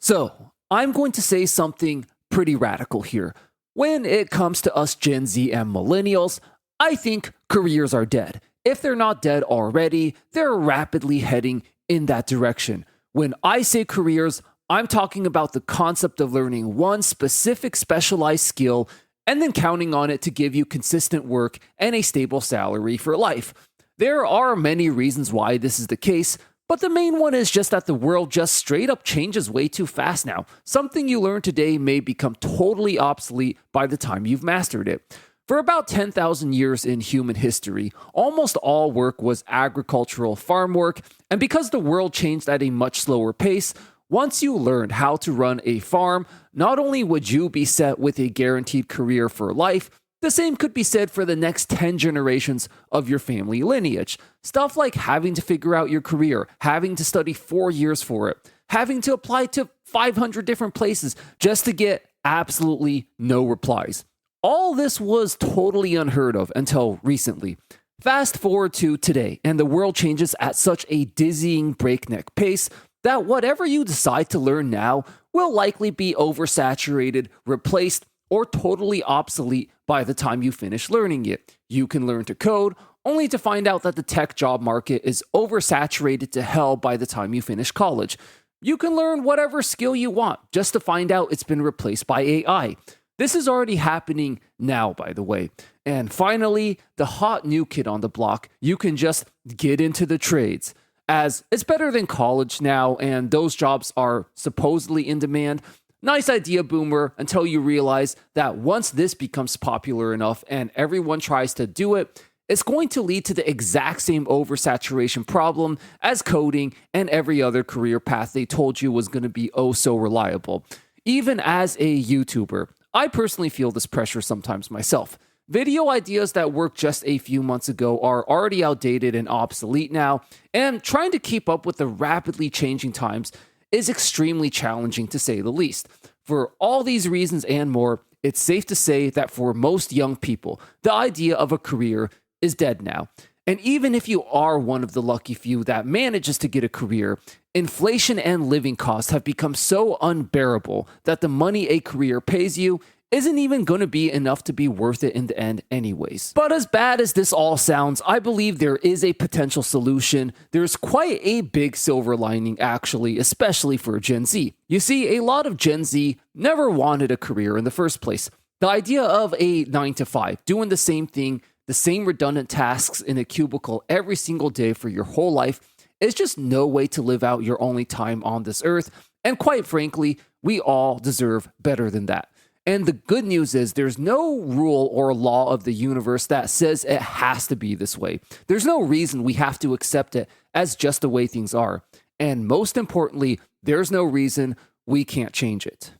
So, I'm going to say something pretty radical here. When it comes to us Gen Z and millennials, I think careers are dead. If they're not dead already, they're rapidly heading in that direction. When I say careers, I'm talking about the concept of learning one specific specialized skill and then counting on it to give you consistent work and a stable salary for life. There are many reasons why this is the case, but the main one is just that the world just straight up changes way too fast now. Something you learn today may become totally obsolete by the time you've mastered it. For about 10,000 years in human history, almost all work was agricultural farm work, and because the world changed at a much slower pace, once you learned how to run a farm, not only would you be set with a guaranteed career for life, the same could be said for the next 10 generations of your family lineage. Stuff like having to figure out your career, having to study 4 years for it, having to apply to 500 different places just to get absolutely no replies. All this was totally unheard of until recently. Fast forward to today, and the world changes at such a dizzying breakneck pace that whatever you decide to learn now will likely be oversaturated, replaced, or totally obsolete by the time you finish learning it. You can learn to code, only to find out that the tech job market is oversaturated to hell by the time you finish college. You can learn whatever skill you want, just to find out it's been replaced by AI. This is already happening now, by the way. And finally, the hot new kid on the block, you can just get into the trades. As it's better than college now, and those jobs are supposedly in demand. Nice idea, boomer, until you realize that once this becomes popular enough and everyone tries to do it, it's going to lead to the exact same oversaturation problem as coding and every other career path they told you was going to be oh so reliable. Even as a YouTuber, I personally feel this pressure sometimes myself. Video ideas that worked just a few months ago are already outdated and obsolete now, and trying to keep up with the rapidly changing times is extremely challenging to say the least. For all these reasons and more, it's safe to say that for most young people, the idea of a career is dead now. And even if you are one of the lucky few that manages to get a career, inflation and living costs have become so unbearable that the money a career pays you isn't even going to be enough to be worth it in the end anyways. But as bad as this all sounds, I believe there is a potential solution. There's quite a big silver lining actually, especially for Gen Z. You see, a lot of Gen Z never wanted a career in the first place. The idea of a 9 to 5, doing the same thing, the same redundant tasks in a cubicle every single day for your whole life is just no way to live out your only time on this earth. And quite frankly, we all deserve better than that. And the good news is there's no rule or law of the universe that says it has to be this way. There's no reason we have to accept it as just the way things are. And most importantly, there's no reason we can't change it.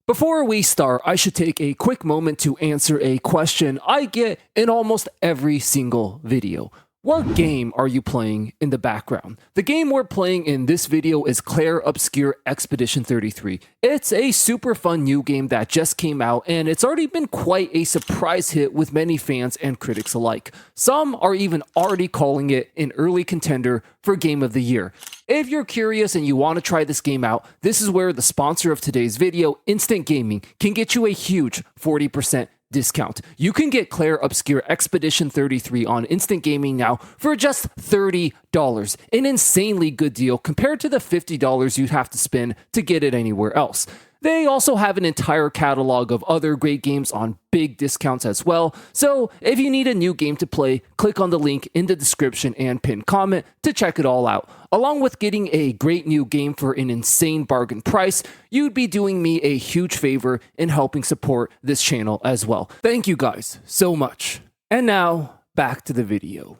Before we start, I should take a quick moment to answer a question I get in almost every single video. What game are you playing in the background? The game we're playing in this video is Clair Obscur Expedition 33. It's a super fun new game that just came out, and it's already been quite a surprise hit with many fans and critics alike. Some are even already calling it an early contender for Game of the Year. If you're curious and you want to try this game out, this is where the sponsor of today's video, Instant Gaming, can get you a huge 40% discount. You can get Clair Obscur Expedition 33 on Instant Gaming now for just $30. An insanely good deal compared to the $50 you'd have to spend to get it anywhere else. They also have an entire catalog of other great games on big discounts as well. So if you need a new game to play, click on the link in the description and pinned comment to check it all out. Along with getting a great new game for an insane bargain price, you'd be doing me a huge favor in helping support this channel as well. Thank you guys so much. And now, back to the video.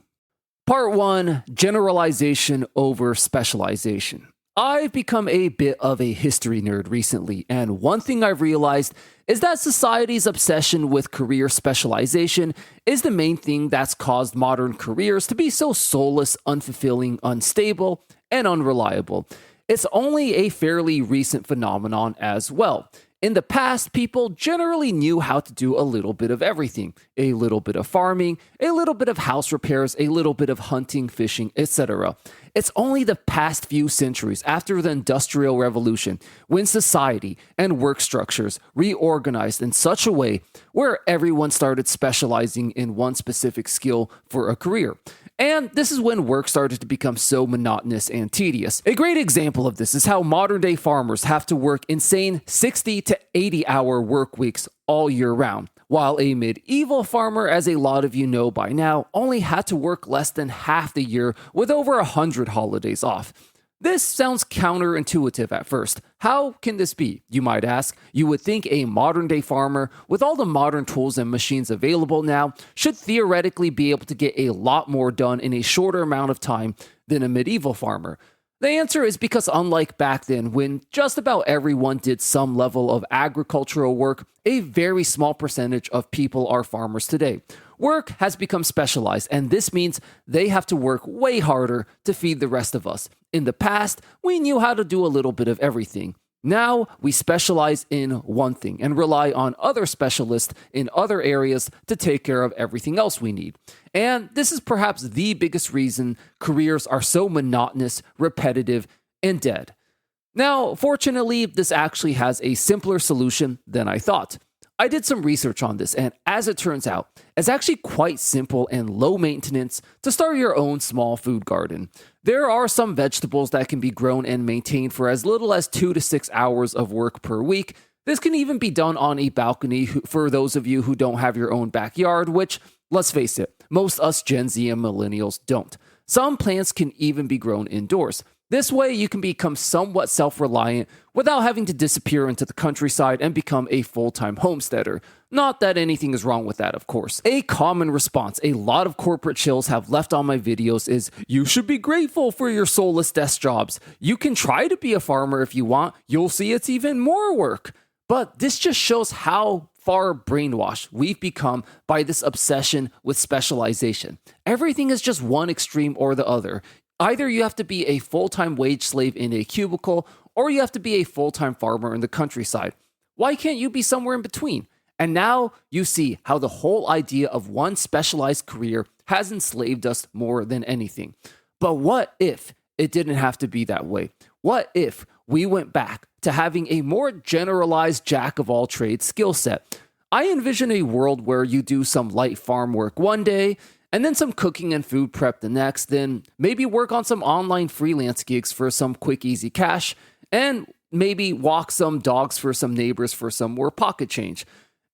Part 1, Generalization over Specialization. I've become a bit of a history nerd recently, and one thing I've realized is that society's obsession with career specialization is the main thing that's caused modern careers to be so soulless, unfulfilling, unstable, and unreliable. It's only a fairly recent phenomenon as well. In the past, people generally knew how to do a little bit of everything: a little bit of farming, a little bit of house repairs, a little bit of hunting, fishing, etc. It's only the past few centuries after the Industrial Revolution when society and work structures reorganized in such a way where everyone started specializing in one specific skill for a career. And this is when work started to become so monotonous and tedious. A great example of this is how modern day farmers have to work insane 60 to 80-hour work weeks all year round, while a medieval farmer, as a lot of you know by now, only had to work less than half the year with over 100 holidays off. This sounds counterintuitive at first. How can this be, you might ask? You would think a modern day farmer, with all the modern tools and machines available now, should theoretically be able to get a lot more done in a shorter amount of time than a medieval farmer. The answer is because unlike back then, when just about everyone did some level of agricultural work, a very small percentage of people are farmers today. Work has become specialized, and this means they have to work way harder to feed the rest of us. In the past, we knew how to do a little bit of everything. Now, we specialize in one thing and rely on other specialists in other areas to take care of everything else we need. And this is perhaps the biggest reason careers are so monotonous, repetitive, and dead. Now, fortunately, this actually has a simpler solution than I thought. I did some research on this, and as it turns out, it's actually quite simple and low maintenance to start your own small food garden. There are some vegetables that can be grown and maintained for as little as 2 to 6 hours of work per week. This can even be done on a balcony for those of you who don't have your own backyard, which, let's face it, most us Gen Z and millennials don't. Some plants can even be grown indoors. This way, you can become somewhat self-reliant without having to disappear into the countryside and become a full-time homesteader. Not that anything is wrong with that, of course. A common response a lot of corporate chills have left on my videos is, you should be grateful for your soulless desk jobs. You can try to be a farmer if you want. You'll see it's even more work. But this just shows how far brainwashed we've become by this obsession with specialization. Everything is just one extreme or the other. Either you have to be a full-time wage slave in a cubicle, or you have to be a full-time farmer in the countryside. Why can't you be somewhere in between? And now you see how the whole idea of one specialized career has enslaved us more than anything. But what if it didn't have to be that way? What if we went back to having a more generalized jack-of-all-trades skill set? I envision a world where you do some light farm work one day, and then some cooking and food prep the next, then maybe work on some online freelance gigs for some quick, easy cash, and maybe walk some dogs for some neighbors for some more pocket change.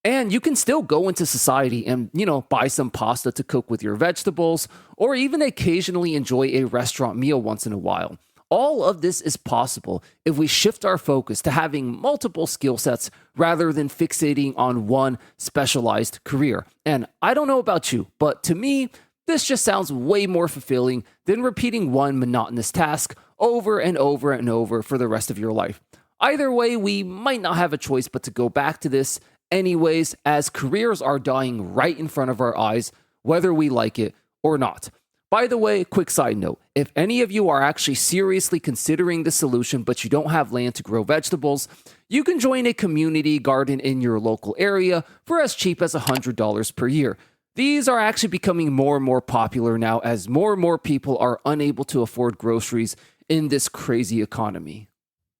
And you can still go into society and, buy some pasta to cook with your vegetables, or even occasionally enjoy a restaurant meal once in a while. All of this is possible if we shift our focus to having multiple skill sets rather than fixating on one specialized career. And I don't know about you, but to me, this just sounds way more fulfilling than repeating one monotonous task over and over and over for the rest of your life. Either way, we might not have a choice but to go back to this anyways, as careers are dying right in front of our eyes, whether we like it or not. By the way, quick side note, if any of you are actually seriously considering the solution but you don't have land to grow vegetables, you can join a community garden in your local area for as cheap as $100 per year. These are actually becoming more and more popular now as more and more people are unable to afford groceries in this crazy economy.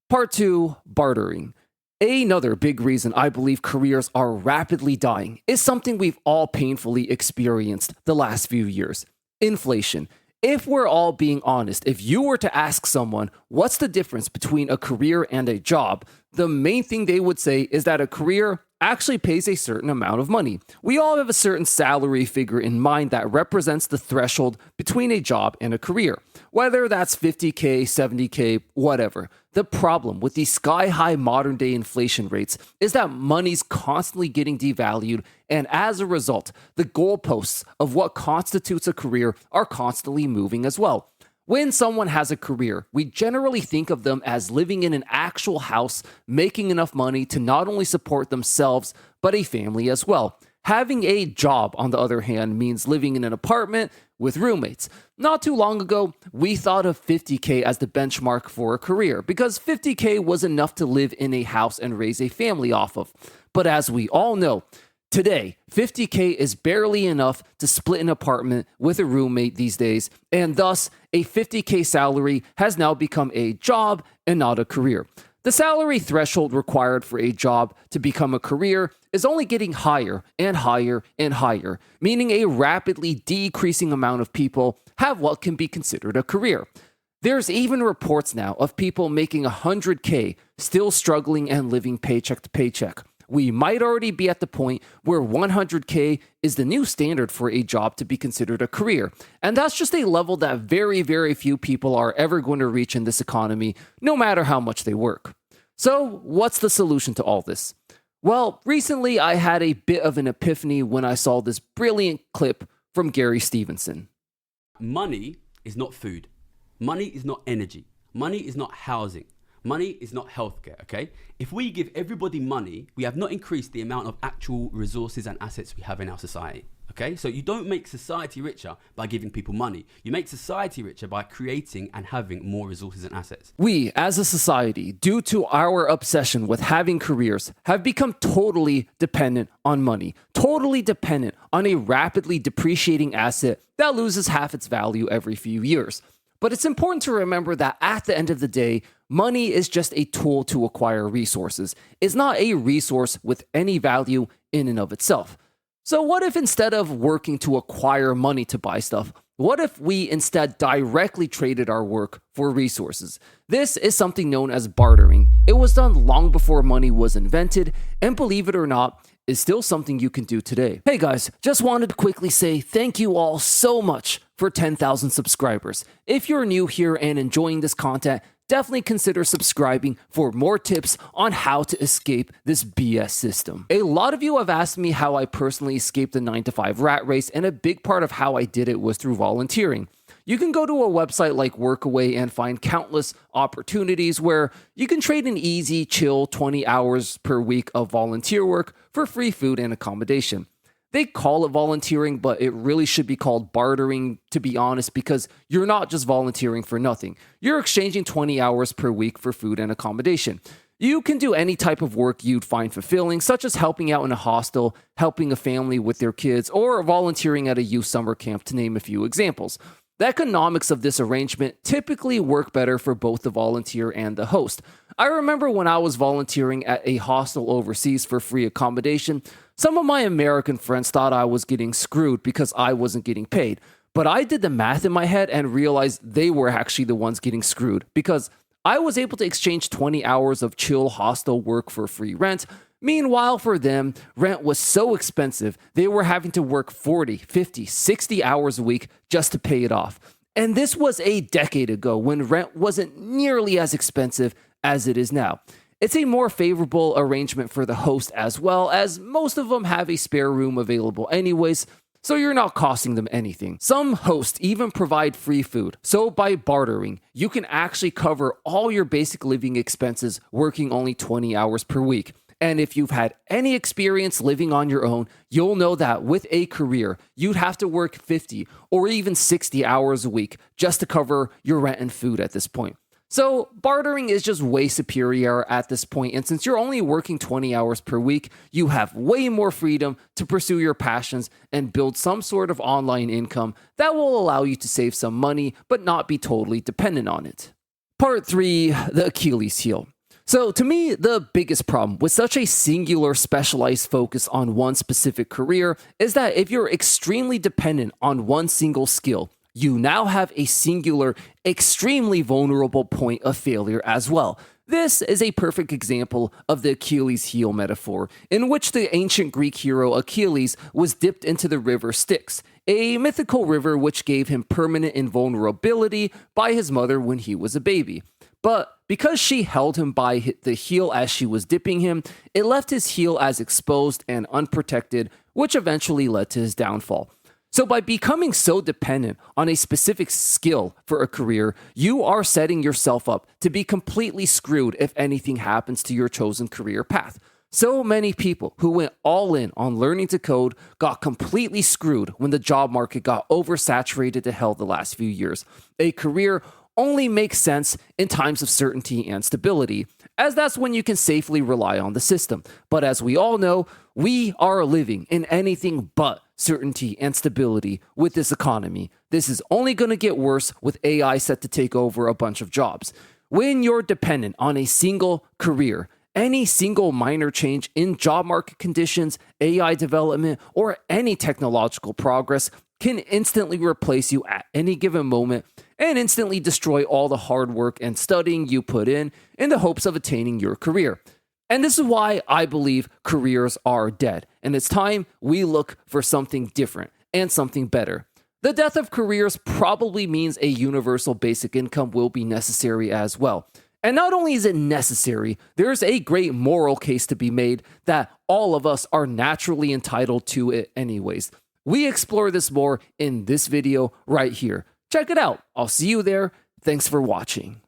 Part 2, bartering. Another big reason I believe careers are rapidly dying is something we've all painfully experienced the last few years. Inflation. If we're all being honest, if you were to ask someone what's the difference between a career and a job, the main thing they would say is that a career actually pays a certain amount of money. We all have a certain salary figure in mind that represents the threshold between a job and a career, whether that's 50K, 70K, whatever. The problem with these sky-high modern-day inflation rates is that money's constantly getting devalued, and as a result, the goalposts of what constitutes a career are constantly moving as well. When someone has a career, we generally think of them as living in an actual house, making enough money to not only support themselves, but a family as well. Having a job, on the other hand, means living in an apartment with roommates. Not too long ago, we thought of 50K as the benchmark for a career because 50K was enough to live in a house and raise a family off of. But as we all know, today, 50K is barely enough to split an apartment with a roommate these days, and thus, a 50K salary has now become a job and not a career. The salary threshold required for a job to become a career is only getting higher and higher and higher, meaning a rapidly decreasing amount of people have what can be considered a career. There's even reports now of people making 100K still struggling and living paycheck to paycheck. We might already be at the point where 100K is the new standard for a job to be considered a career. And that's just a level that very, very few people are ever going to reach in this economy, no matter how much they work. So, what's the solution to all this? Well, recently I had a bit of an epiphany when I saw this brilliant clip from Gary Stevenson. Money is not food. Money is not energy. Money is not housing. Money is not healthcare, okay? If we give everybody money, we have not increased the amount of actual resources and assets we have in our society, okay? So you don't make society richer by giving people money. You make society richer by creating and having more resources and assets. We, as a society, due to our obsession with having careers, have become totally dependent on money, totally dependent on a rapidly depreciating asset that loses half its value every few years. But it's important to remember that at the end of the day, money is just a tool to acquire resources. It's not a resource with any value in and of itself. So what if instead of working to acquire money to buy stuff, what if we instead directly traded our work for resources? This is something known as bartering. It was done long before money was invented, and believe it or not, is still something you can do today. Hey guys, just wanted to quickly say thank you all so much for 10,000 subscribers. If you're new here and enjoying this content, definitely consider subscribing for more tips on how to escape this BS system. A lot of you have asked me how I personally escaped the 9-to-5 rat race, and a big part of how I did it was through volunteering. You can go to a website like Workaway and find countless opportunities where you can trade an easy, chill 20 hours per week of volunteer work for free food and accommodation. They call it volunteering, but it really should be called bartering, to be honest, because you're not just volunteering for nothing. You're exchanging 20 hours per week for food and accommodation. You can do any type of work you'd find fulfilling, such as helping out in a hostel, helping a family with their kids, or volunteering at a youth summer camp, to name a few examples. The economics of this arrangement typically work better for both the volunteer and the host. I remember when I was volunteering at a hostel overseas for free accommodation, some of my American friends thought I was getting screwed because I wasn't getting paid. But I did the math in my head and realized they were actually the ones getting screwed because I was able to exchange 20 hours of chill hostel work for free rent. Meanwhile, for them, rent was so expensive, they were having to work 40, 50, 60 hours a week just to pay it off. And this was a decade ago when rent wasn't nearly as expensive as it is now. It's a more favorable arrangement for the host as well, as most of them have a spare room available anyways, so you're not costing them anything. Some hosts even provide free food, so by bartering, you can actually cover all your basic living expenses working only 20 hours per week. And if you've had any experience living on your own, you'll know that with a career, you'd have to work 50 or even 60 hours a week just to cover your rent and food at this point. So bartering is just way superior at this point, and since you're only working 20 hours per week, you have way more freedom to pursue your passions and build some sort of online income that will allow you to save some money but not be totally dependent on it. Part 3, the Achilles heel. So to me, the biggest problem with such a singular specialized focus on one specific career is that if you're extremely dependent on one single skill, you now have a singular, extremely vulnerable point of failure as well. This is a perfect example of the Achilles heel metaphor, in which the ancient Greek hero Achilles was dipped into the river Styx, a mythical river which gave him permanent invulnerability by his mother when he was a baby. But because she held him by the heel as she was dipping him, it left his heel as exposed and unprotected, which eventually led to his downfall. So by becoming so dependent on a specific skill for a career, you are setting yourself up to be completely screwed if anything happens to your chosen career path. So many people who went all in on learning to code got completely screwed when the job market got oversaturated to hell the last few years. A career only makes sense in times of certainty and stability, as that's when you can safely rely on the system. But as we all know, we are living in anything but certainty and stability with this economy. This is only going to get worse with AI set to take over a bunch of jobs. When you're dependent on a single career, any single minor change in job market conditions, AI development, or any technological progress can instantly replace you at any given moment and instantly destroy all the hard work and studying you put in the hopes of attaining your career. And this is why I believe careers are dead, and it's time we look for something different and something better. The death of careers probably means a universal basic income will be necessary as well. And not only is it necessary, there's a great moral case to be made that all of us are naturally entitled to it anyways. We explore this more in this video right here. Check it out. I'll see you there. Thanks for watching.